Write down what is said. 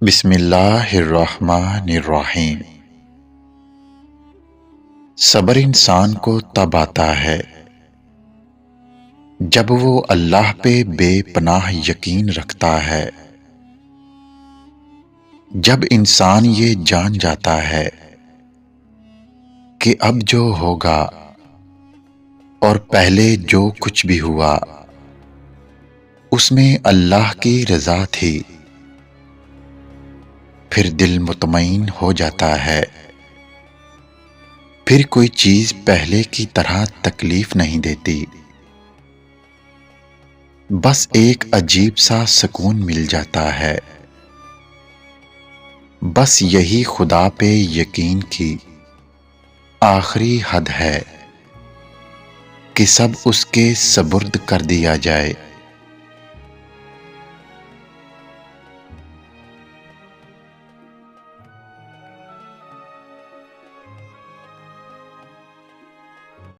بسم اللہ الرحمن الرحیم۔ صبر انسان کو تب آتا ہے جب وہ اللہ پہ بے پناہ یقین رکھتا ہے، جب انسان یہ جان جاتا ہے کہ اب جو ہوگا اور پہلے جو کچھ بھی ہوا اس میں اللہ کی رضا تھی، پھر دل مطمئن ہو جاتا ہے، پھر کوئی چیز پہلے کی طرح تکلیف نہیں دیتی، بس ایک عجیب سا سکون مل جاتا ہے۔ بس یہی خدا پہ یقین کی آخری حد ہے کہ سب اس کے سپرد کر دیا جائے۔